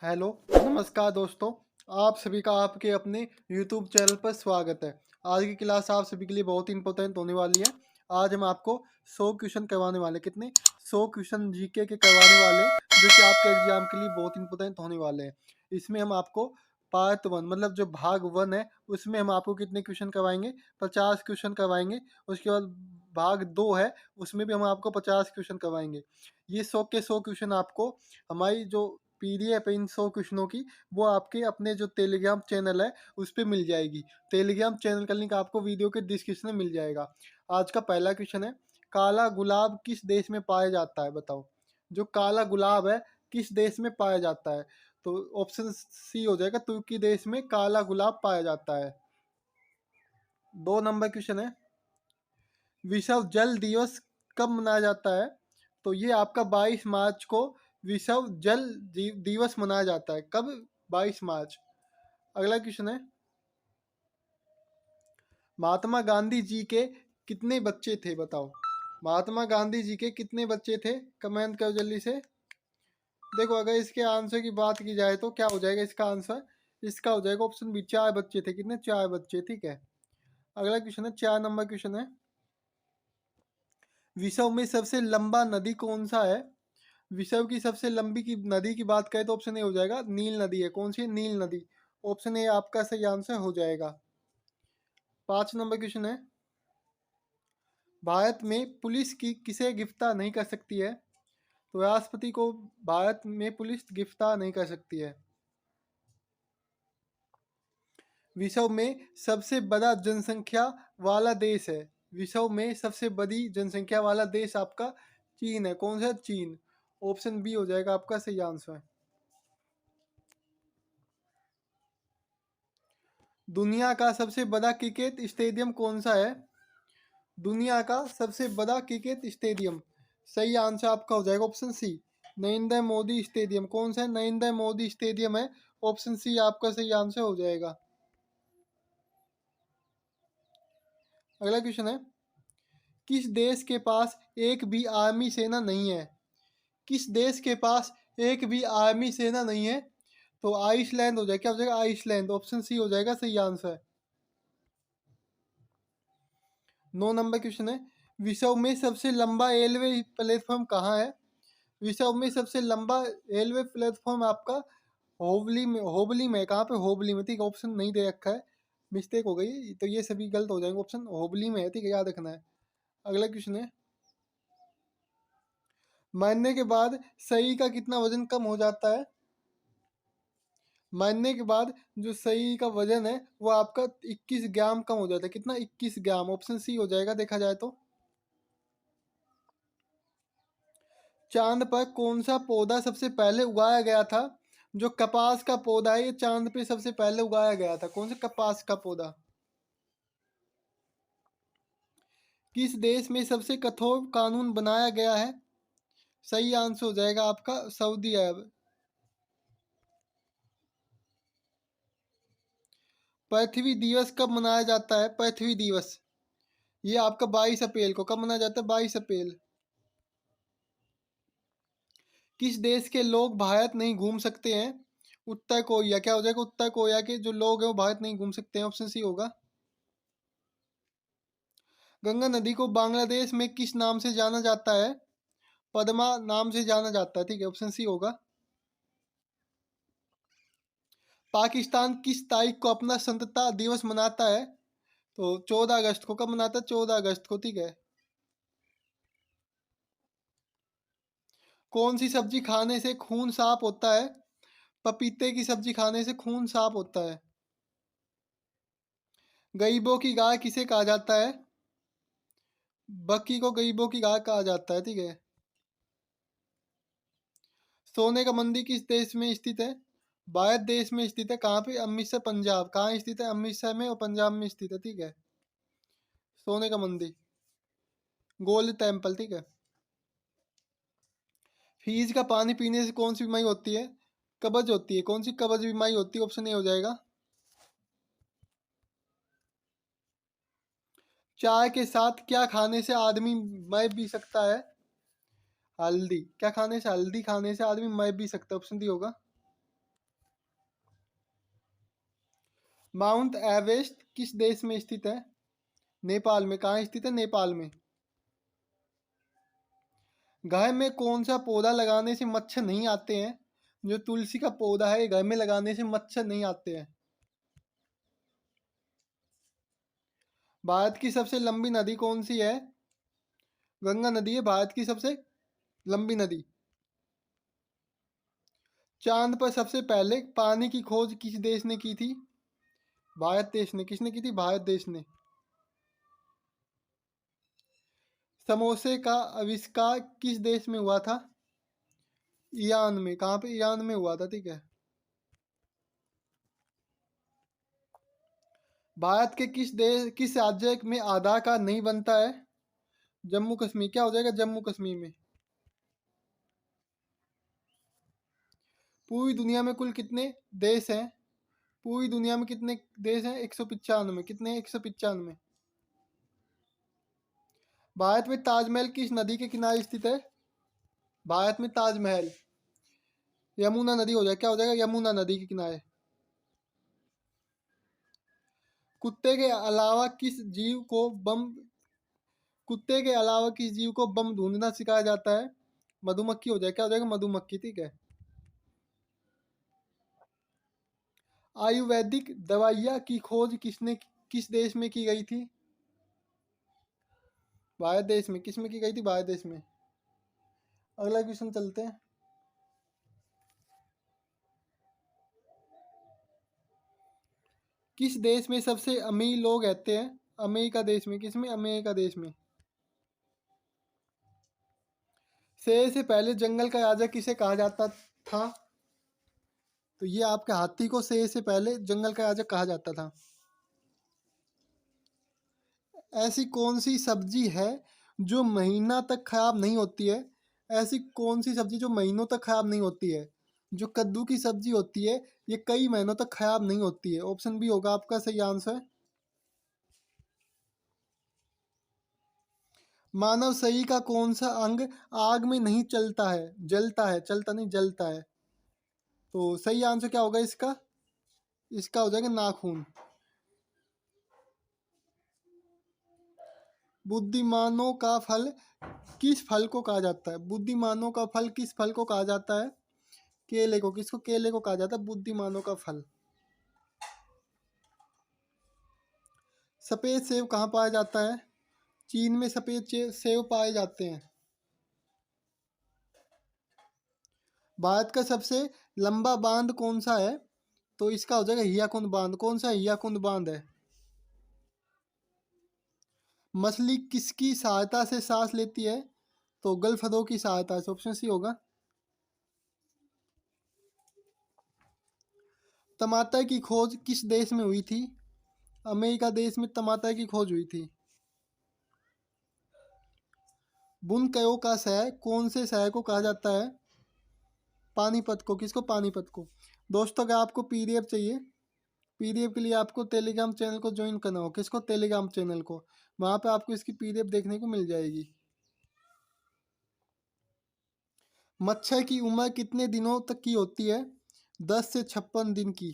Hello, नमस्कार दोस्तों। आप सभी का आपके अपने यूट्यूब चैनल पर स्वागत है। आज की क्लास आप सभी के लिए बहुत ही इंपॉर्टेंट होने वाली है। आज हम आपको 100 क्वेश्चन करवाने वाले हैं। कितने? 100 क्वेश्चन जीके के करवाने वाले हैं, जो कि आपके एग्जाम के लिए बहुत इंपॉर्टेंट होने वाले हैं। इसमें हम आपको पार्ट वन मतलब जो भाग वन है उसमें हम आपको कितने क्वेश्चन करवाएंगे? 50 क्वेश्चन करवाएंगे। उसके बाद भाग दो है, उसमें भी हम आपको 50 क्वेश्चन करवाएंगे। ये 100 के 100 क्वेश्चन आपको हमारी जो पीडीएफ है इन 100 क्वेश्चनों की, वो आपके अपने जो टेलीग्राम चैनल है उस पर मिल जाएगी। टेलीग्राम चैनल का लिंक आपको वीडियो के डिस्क्रिप्शन में मिल जाएगा। आज का पहला क्वेश्चन है, काला गुलाब किस देश में पाया जाता है? बताओ। जो काला गुलाब है किस देश में पाया जाता है? तो ऑप्शन सी हो जाएगा, तुर्की देश में काला गुलाब पाया जाता है। 2 नंबर क्वेश्चन है, विश्व जल दिवस कब मनाया जाता है? तो ये आपका 22 मार्च को विश्व जल दिवस मनाया जाता है। कब? 22 मार्च। अगला क्वेश्चन है, महात्मा गांधी जी के कितने बच्चे थे? बताओ। महात्मा गांधी जी के कितने बच्चे थे? कमेंट करो जल्दी से। देखो, अगर इसके आंसर की बात की जाए तो क्या हो जाएगा इसका आंसर? इसका हो जाएगा ऑप्शन बी, 4 बच्चे थे। कितने? 4 बच्चे। ठीक है। अगला क्वेश्चन है, 4 नंबर क्वेश्चन है, विश्व में सबसे लंबा नदी कौन सा है? विश्व की सबसे लंबी की नदी की बात करें तो ऑप्शन ए हो जाएगा, नील नदी है। कौन सी है? नील नदी। ऑप्शन ए आपका सही आंसर हो जाएगा। 5 नंबर क्वेश्चन है, भारत में पुलिस की किसे गिरफ्तार नहीं कर सकती है? तो राष्ट्रपति को भारत में पुलिस गिरफ्तार नहीं कर सकती है। विश्व में सबसे बड़ा जनसंख्या वाला देश है। विश्व में सबसे बड़ी जनसंख्या वाला देश आपका चीन है। कौन सा? चीन। ऑप्शन बी हो जाएगा आपका सही आंसर। दुनिया का सबसे बड़ा क्रिकेट स्टेडियम कौन सा है? दुनिया का सबसे बड़ा क्रिकेट स्टेडियम, सही आंसर आपका हो जाएगा option C, Narendra Modi stadium. कौन सा है? नरेंद्र मोदी स्टेडियम है। ऑप्शन सी आपका सही आंसर हो जाएगा। अगला क्वेश्चन है, किस देश के पास एक भी आर्मी सेना नहीं है? किस देश के पास एक भी आर्मी सेना नहीं है? तो आइसलैंड हो जाएगा। क्या हो जाएगा? आइसलैंड। ऑप्शन सी हो जाएगा सही आंसर। 9 नंबर क्वेश्चन है, विश्व में सबसे लंबा रेलवे प्लेटफॉर्म कहाँ है? विश्व में सबसे लंबा रेलवे प्लेटफॉर्म आपका होबली में। होबली में कहाँ पे? होबली में। ठीक है, ऑप्शन नहीं दे रखा है, मिस्टेक हो गई, तो ये सभी गलत हो जाएंगे। ऑप्शन होबली में है। ठीक है, याद रखना है। अगला क्वेश्चन है, मरने के बाद शरीर का कितना वजन कम हो जाता है? मरने के बाद जो शरीर का वजन है वो आपका 21 ग्राम कम हो जाता है। कितना? 21 ग्राम। ऑप्शन सी हो जाएगा देखा जाए तो। चांद पर कौन सा पौधा सबसे पहले उगाया गया था? जो कपास का पौधा है ये चांद पे सबसे पहले उगाया गया था। कौन सा? कपास का पौधा। किस देश में सबसे कठोर कानून बनाया गया है? सही आंसर हो जाएगा आपका सऊदी अरब। पृथ्वी दिवस कब मनाया जाता है? पृथ्वी दिवस ये आपका 22 अप्रैल को। कब मनाया जाता है? 22 अप्रैल। किस देश के लोग भारत नहीं घूम सकते हैं? उत्तर कोरिया। क्या हो जाएगा? उत्तर कोरिया के जो लोग हैं वो भारत नहीं घूम सकते हैं। ऑप्शन सी होगा। गंगा नदी को बांग्लादेश में किस नाम से जाना जाता है? पद्मा नाम से जाना जाता है। ठीक है, ऑप्शन सी होगा। पाकिस्तान किस तारीख को अपना स्वतंत्रता दिवस मनाता है? तो 14 अगस्त को। कब मनाता है? 14 अगस्त को। ठीक है। कौन सी सब्जी खाने से खून साफ होता है? पपीते की सब्जी खाने से खून साफ होता है। गरीबों की गाय किसे कहा जाता है? बकरी को गरीबों की गाय कहा जाता है। ठीक है। सोने का मंदिर किस देश में स्थित है? भारत देश में स्थित है। कहाँ पे? अमृतसर, पंजाब। कहाँ स्थित है? अमृतसर में और पंजाब में स्थित है। ठीक है। सोने का मंदिर, गोल्ड टेम्पल। ठीक है। फ्रिज का पानी पीने से कौन सी बीमारी होती है? कब्ज होती है। कौन सी कब्ज बीमारी होती है? ऑप्शन ए हो जाएगा। चाय के साथ क्या खाने से आदमी मर भी सकता है? हल्दी। क्या खाने से? हल्दी खाने से आदमी मर भी सकता है। ऑप्शन डी होगा। माउंट एवरेस्ट किस देश में स्थित है? नेपाल में। कहाँ स्थित है? नेपाल में। घर में कौन सा पौधा लगाने से मच्छर नहीं आते हैं? जो तुलसी का पौधा है, घर में लगाने से मच्छर नहीं आते हैं। भारत की सबसे लंबी नदी कौन सी है? गंगा नदी है भारत की सबसे लंबी नदी। चांद पर सबसे पहले पानी की खोज किस देश ने की थी? भारत देश ने। किसने की थी? भारत देश ने। समोसे का आविष्कार किस देश में हुआ था? ईरान में। कहाँ पे? ईरान में हुआ था। ठीक है। भारत के किस राज्य में आधार कार्ड नहीं बनता है? जम्मू कश्मीर। क्या हो जाएगा? जम्मू कश्मीर में। पूरी दुनिया में कुल कितने देश हैं? पूरी दुनिया में कितने देश हैं? 195। कितने? 195। भारत में ताजमहल किस नदी के किनारे स्थित है? भारत में ताजमहल यमुना नदी हो जाएगा। क्या हो जाएगा? यमुना नदी के किनारे। कुत्ते के अलावा किस जीव को बम कुत्ते के अलावा किस जीव को बम ढूंढना सिखाया जाता है? मधुमक्खी हो जाएगा। क्या हो जाएगा? मधुमक्खी। ठीक है। आयुर्वेदिक दवाइयाँ की खोज किस देश में की गई थी? भारत देश में। किस में की गई थी? भारत देश में। अगला क्वेश्चन चलते हैं। किस देश में सबसे अमीर लोग रहते हैं? अमेरिका देश में। किस में? अमेरिका देश में। शेर से पहले जंगल का राजा किसे कहा जाता था? तो ये आपके हाथी को शेर से पहले जंगल का राजा कहा जाता था। ऐसी कौन सी सब्जी है जो महीना तक खराब नहीं होती है? ऐसी कौन सी सब्जी जो महीनों तक खराब नहीं होती है? जो कद्दू की सब्जी होती है, ये कई महीनों तक खराब नहीं होती है। ऑप्शन बी होगा आपका सही आंसर। मानव शरीर का कौन सा अंग आग में नहीं चलता है? जलता है। चलता नहीं, जलता है। तो सही आंसर क्या होगा इसका? इसका हो जाएगा नाखून। बुद्धिमानों का फल किस फल को कहा जाता है? बुद्धिमानों का फल किस फल को कहा जाता है? केले को। किसको? केले को कहा जाता है बुद्धिमानों का फल। सफेद सेब कहाँ पाया जाता है? चीन में सफेद सेब पाए जाते हैं। भारत का सबसे लंबा बांध कौन सा है? तो इसका हो जाएगा हियाकुंड बांध। कौन सा? हियाकुंड बांध है। मछली किसकी सहायता से सांस लेती है? तो गलफडों की सहायता से। ऑप्शन सी होगा। टमाटर की खोज किस देश में हुई थी? अमेरिका देश में टमाटर की खोज हुई थी। बुनकरों का शहर कौन से शहर को कहा जाता है? पानीपत को। किसको? पानीपत को। दोस्तों, अगर आपको पीडीएफ चाहिए, पीडीएफ के लिए आपको टेलीग्राम चैनल को ज्वाइन करना हो। किसको? टेलीग्राम चैनल को। वहाँ पे आपको इसकी पीडीएफ देखने को मिल जाएगी। मच्छर की उम्र कितने दिनों तक की होती है? 10 से 56 दिन की।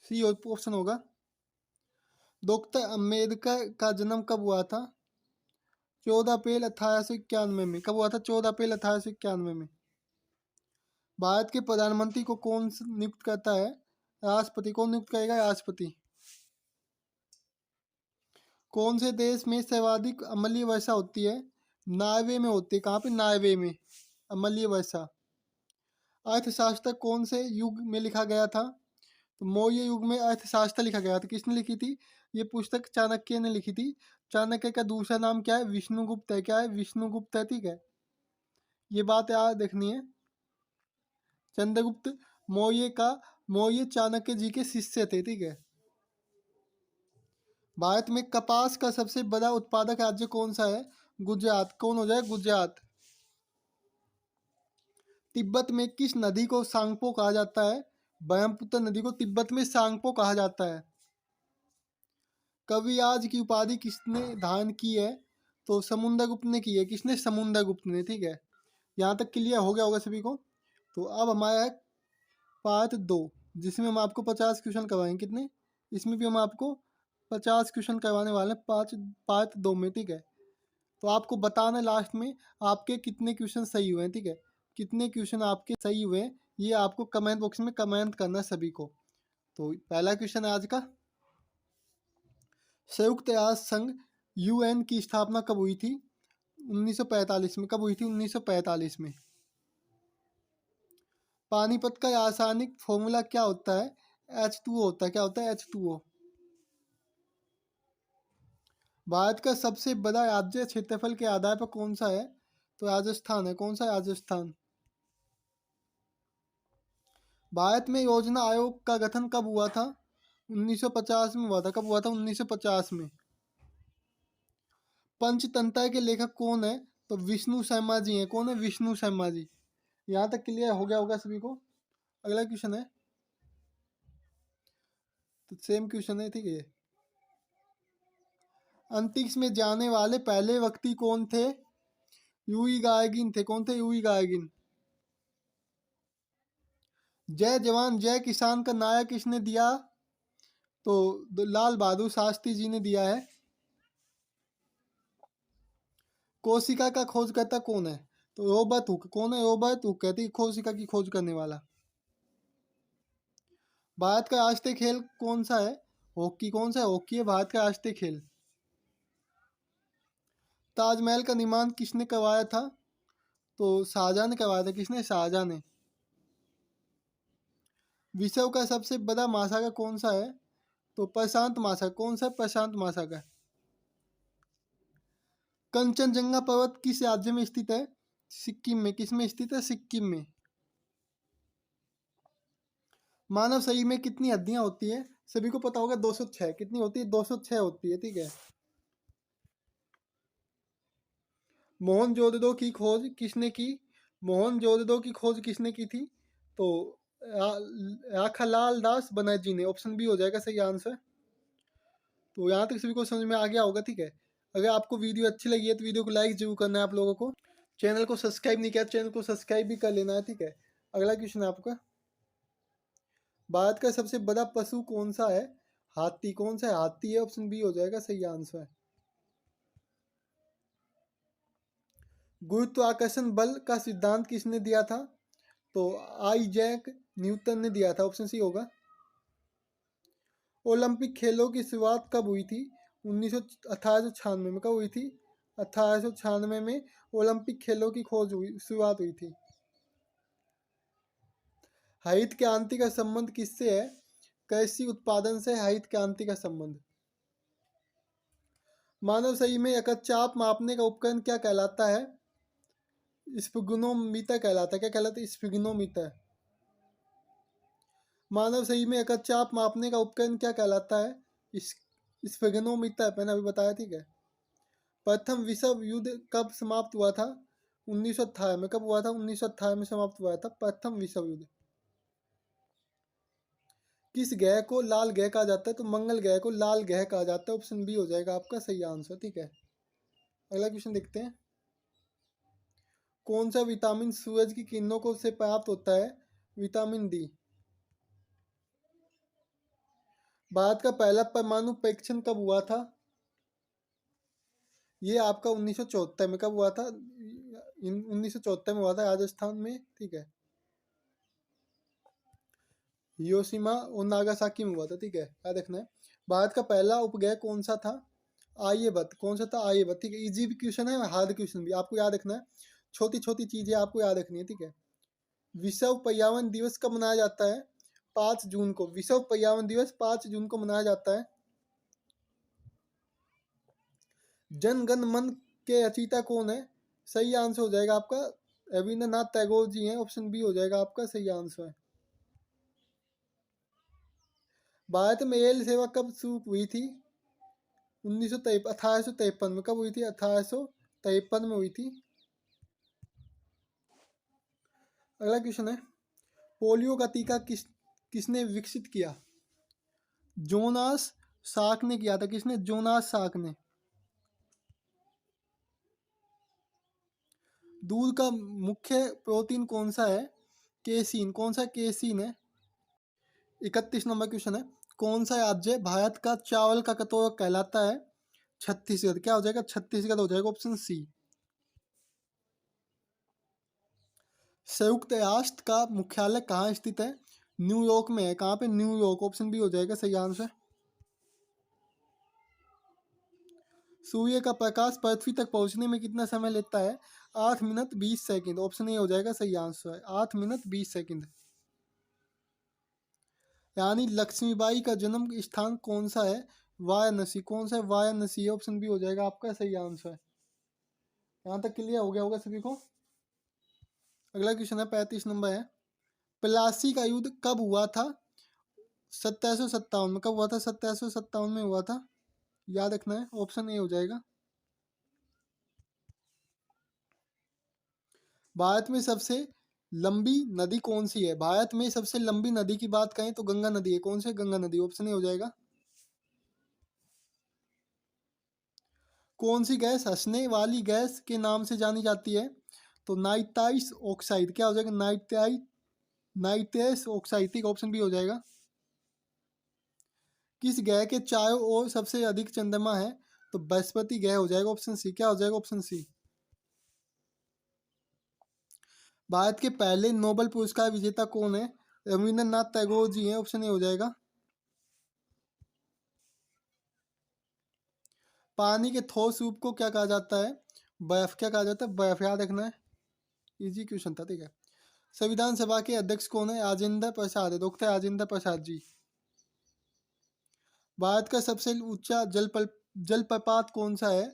सी ऑप्शन होगा। डॉक्टर अम्बेडकर का जन्म कब हुआ था? 14 अप्रैल 1891 में। कब हुआ था? 14 अप्रैल 1891 में। भारत के प्रधानमंत्री को कौन नियुक्त करता है? राष्ट्रपति। कौन नियुक्त करेगा? राष्ट्रपति। कौन से देश में सर्वाधिक अम्लीय वर्षा होती है? नॉर्वे में होती है। कहाँ पे? नॉर्वे में अम्लीय वर्षा। अर्थशास्त्र कौन से युग में लिखा गया था? तो मौर्य युग में अर्थशास्त्र लिखा गया था। किसने लिखी थी? ये पुस्तक चाणक्य ने लिखी थी। चाणक्य का दूसरा नाम क्या है? विष्णुगुप्त है। क्या है? विष्णुगुप्त है। ठीक है। ये बात याद रखनी है। चंद्रगुप्त मौर्य चाणक्य जी के शिष्य थे। ठीक है। भारत में कपास का सबसे बड़ा उत्पादक राज्य कौन सा है? गुजरात। कौन हो जाए? गुजरात। तिब्बत में किस नदी को सांगपो कहा जाता है? ब्रह्मपुत्र नदी को तिब्बत में सांगपो कहा जाता है। कविराज की उपाधि किसने धारण की है? तो समुद्रगुप्त ने की है। किसने? समुद्रगुप्त ने। ठीक है। यहाँ तक क्लियर हो गया होगा सभी को। तो अब हमारा है पार्ट 2, जिसमें हम आपको 50 क्वेश्चन करवाएंगे। कितने? इसमें भी हम आपको 50 क्वेश्चन करवाने वाले हैं, पार्ट 2 में, ठीक है। तो आपको बताना लास्ट में आपके कितने क्वेश्चन सही हुए हैं, ठीक है। कितने क्वेश्चन आपके सही हुए हैं ये आपको कमेंट बॉक्स में कमेंट करना है सभी को। तो पहला क्वेश्चन है आज का, संयुक्त राष्ट्र संघ यूएन की स्थापना कब हुई थी? 1945 में। कब हुई थी? 1945 में। पानीपत का रासायनिक फॉर्मूला क्या होता है? H2O होता है। क्या होता है? H2O। भारत का सबसे बड़ा राज्य क्षेत्रफल के आधार पर कौन सा है? तो राजस्थान है। कौन सा? राजस्थान। भारत में योजना आयोग का गठन कब हुआ था? 1950 में हुआ था। कब हुआ था? 1950 में। पंचतंत्र के लेखक कौन है? तो विष्णु शर्मा जी हैं। कौन है? विष्णु शर्मा जी। यहाँ तक क्लियर हो गया होगा सभी को। अगला क्वेश्चन है, तो सेम क्वेश्चन है, ठीक है। अंतरिक्ष में जाने वाले पहले व्यक्ति कौन थे? यूई गार्गिन थे। कौन थे? Yuri Gagarin. जय जवान जय किसान का नारा किसने दिया? तो लाल बहादुर शास्त्री जी ने दिया है। कोशिका का खोजकर्ता कौन है? तो रॉबर्ट हुक। कौन है? रॉबर्ट हुक कहते हैं कोशिका की खोज करने वाला। भारत का राष्ट्रीय खेल कौन सा है? हॉकी। कौन सा है? हॉकी है भारत का राष्ट्रीय खेल। ताजमहल का निर्माण किसने करवाया था? तो शाहजहां ने करवाया था। किसने? शाहजहां ने। विश्व का सबसे बड़ा महासागर कौन सा है? तो प्रशांत महासागर। कौन सा? प्रशांत महासागर। कंचनजंगा पर्वत किस राज्य में स्थित है? सिक्किम में। किस में स्थित है? सिक्किम में। मानव शरीर में कितनी हड्डियां होती है? सभी को पता होगा 206। कितनी होती है? 206 होती है, ठीक है। मोहनजोदड़ो की खोज किसने की? मोहनजोदड़ो की खोज किसने की थी? तो राखालाल दास बनर्जी ने। ऑप्शन बी हो जाएगा सही आंसर। तो यहाँ तक सभी को समझ में आ गया होगा, ठीक है। अगर आपको वीडियो अच्छी लगी है तो वीडियो को लाइक जरूर करना है आप लोगों को। चैनल को सब्सक्राइब नहीं किया, चैनल को सब्सक्राइब भी कर लेना है, ठीक है। अगला क्वेश्चन है आपका, भारत का सबसे बड़ा पशु कौन सा है? हाथी। कौन सा है? हाथी है। ऑप्शन बी हो जाएगा सही आंसर। गुरुत्वाकर्षण बल का सिद्धांत किसने दिया था? तो आइजैक न्यूटन ने दिया था। ऑप्शन सी होगा। ओलंपिक खेलों की शुरुआत कब हुई थी? 1896 में। कब हुई थी? 1896 में ओलंपिक खेलों की शुरुआत हुई थी। हरित क्रांति का संबंध किससे है? कृषि उत्पादन से हरित क्रांति का संबंध। मानव शरीर में रक्तचाप मापने का उपकरण क्या कहलाता है? स्फिग्नोमीटर कहलाता है। क्या कहलाता है? स्फिग्नोमीटर। मानव शरीर में रक्तचाप मापने का उपकरण क्या कहलाता है? स्फिग्नोमीटर। मैंने अभी बताया, ठीक है। प्रथम विश्व युद्ध कब समाप्त हुआ था? 1918 में। कब हुआ था? 1918 में समाप्त हुआ था प्रथम विश्व युद्ध। किस ग्रह को लाल ग्रह कहा जाता है? तो मंगल ग्रह को लाल ग्रह कहा जाता है। ऑप्शन बी हो जाएगा आपका सही आंसर, ठीक है। अगला क्वेश्चन देखते हैं, कौन सा विटामिन सूरज की किरणों को से प्राप्त होता है? Vitamin D. भारत का पहला परमाणु परीक्षण कब हुआ था? ये आपका 1974 में। कब हुआ था? 1974 में हुआ था राजस्थान में, ठीक है। हिरोशिमा और नागासाकी में हुआ था, ठीक है। याद रखना है। भारत का पहला उपग्रह कौन सा था? आर्यभट्ट। कौन सा था? आर्यभट्ट, ठीक है। इजी भी क्वेश्चन है, हार्ड क्वेश्चन भी आपको याद रखना है। छोटी छोटी चीजें आपको याद रखनी है, ठीक है। विश्व पर्यावरण दिवस कब मनाया जाता है? 5 जून को। विश्व पर्यावरण दिवस 5 जून को मनाया जाता है। जन गण मन के रचयिता कौन है? सही आंसर हो जाएगा आपका रविंद्रनाथ टैगोर जी हैं। ऑप्शन बी हो जाएगा आपका सही आंसर। भारत में रेल सेवा कब शुरू हुई थी? 1853 में। कब हुई थी? 1853 में हुई थी। अगला क्वेश्चन है, पोलियो का टीका किसने विकसित किया? जोनास साक ने किया था। किसने? जोनास साक ने। दूध का मुख्य प्रोटीन कौन सा है? केसीन। कौन सा? केसीन है। 31 नंबर क्वेश्चन है, कौन सा राज्य भारत का चावल का कटोरा कहलाता है? छत्तीसगढ़। क्या हो जाएगा? छत्तीसगढ़ हो जाएगा, ऑप्शन सी। संयुक्त राष्ट्र का मुख्यालय कहाँ स्थित है? न्यूयॉर्क में है। कहाँ पे? न्यूयॉर्क, ऑप्शन बी हो जाएगा सही आंसर। सूर्य का प्रकाश पृथ्वी तक पहुंचने में कितना समय लेता है? 8 मिनट 20 सेकंड, ऑप्शन ए हो जाएगा सही आंसर। 8 minute 20 second. यानी लक्ष्मीबाई का जन्म स्थान कौन सा है? वाराणसी। कौन सा है? वाराणसी, ऑप्शन बी हो जाएगा आपका सही आंसर। यहाँ तक क्लियर हो गया होगा सभी को। अगला क्वेश्चन है 35 नंबर है। प्लासी का युद्ध कब हुआ था? 1757 में। कब हुआ था? 1757 में हुआ था। याद रखना है, ऑप्शन ए हो जाएगा। भारत में सबसे लंबी नदी कौन सी है? भारत में सबसे लंबी नदी की बात करें तो गंगा नदी है। कौन सी? गंगा नदी, ऑप्शन ए हो जाएगा। कौन सी गैस हंसने वाली गैस के नाम से जानी जाती है? तो नाइट्रस ऑक्साइड। क्या हो जाएगा? नाइट्रस ऑक्साइड, ठीक, ऑप्शन बी हो जाएगा। किस ग्रह के चारों ओर सबसे अधिक चंद्रमा है? तो बृहस्पति ग्रह हो जाएगा, ऑप्शन सी। क्या हो जाएगा? ऑप्शन सी। भारत के पहले नोबेल पुरस्कार विजेता कौन है? रविंद्रनाथ टैगोर जी हैं, ऑप्शन ए हो जाएगा। पानी के ठोस रूप को क्या कहा जाता है? बर्फ। क्या कहा जाता है? बर्फ, याद रखना है। इजी क्वेश्चन था, ठीक है। संविधान सभा के अध्यक्ष कौन है? राजेंद्र प्रसाद है, डॉक्टर राजेंद्र प्रसाद जी। भारत का सबसे ऊंचा जलप्रपात कौन सा है?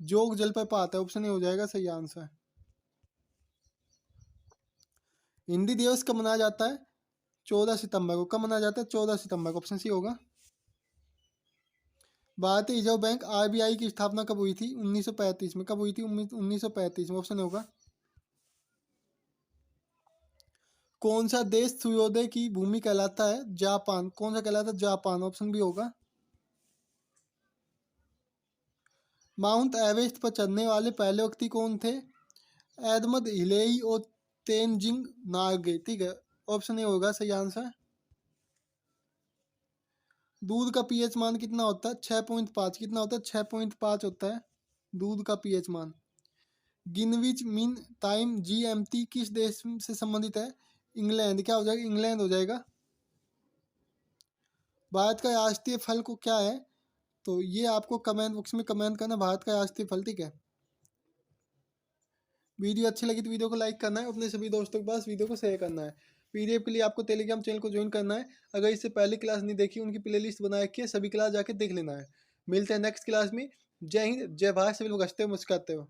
जोग जलप्रपात है, ऑप्शन ए हो जाएगा सही आंसर। हिंदी दिवस कब मनाया जाता है? 14 सितंबर को। कब मनाया जाता है? 14 सितंबर को, ऑप्शन सी होगा। भारतीय रिजर्व बैंक आरबीआई की स्थापना कब हुई थी? 1935 में। कब हुई थी? 1935 में, ऑप्शन होगा। कौन सा देश सूर्योदय की भूमि कहलाता है? जापान। कौन सा कहलाता है? जापान, ऑप्शन बी होगा। माउंट एवरेस्ट पर चढ़ने वाले पहले व्यक्ति कौन थे? एडमंड हिलेरी और तेनजिंग नार्गे, ठीक है, ऑप्शन ए होगा सही आंसर। दूध का पीएच मान कितना होता है? 6.5। कितना होता है? 6.5 होता है दूध का पीएच मान। गिनविच मीन टाइम जीएमटी किस देश से संबंधित है? इंग्लैंड। क्या हो जाएगा? इंग्लैंड हो जाएगा। भारत का राष्ट्रीय फल को क्या है? तो ये आपको कमेंट बॉक्स में कमेंट करना, भारत का राष्ट्रीय फल, ठीक है। वीडियो अच्छी लगी तो वीडियो को लाइक करना है, अपने सभी दोस्तों के पास वीडियो को शेयर करना है। पीडीएफ के लिए आपको टेलीग्राम चैनल को ज्वाइन करना है। अगर इससे पहले क्लास नहीं देखी, उनकी प्लेलिस्ट बना के सभी क्लास जाके देख लेना है। मिलते हैं नेक्स्ट क्लास में। जय हिंद, जय भारत, सभी लोग हंसते हो मुस्कुराते हो।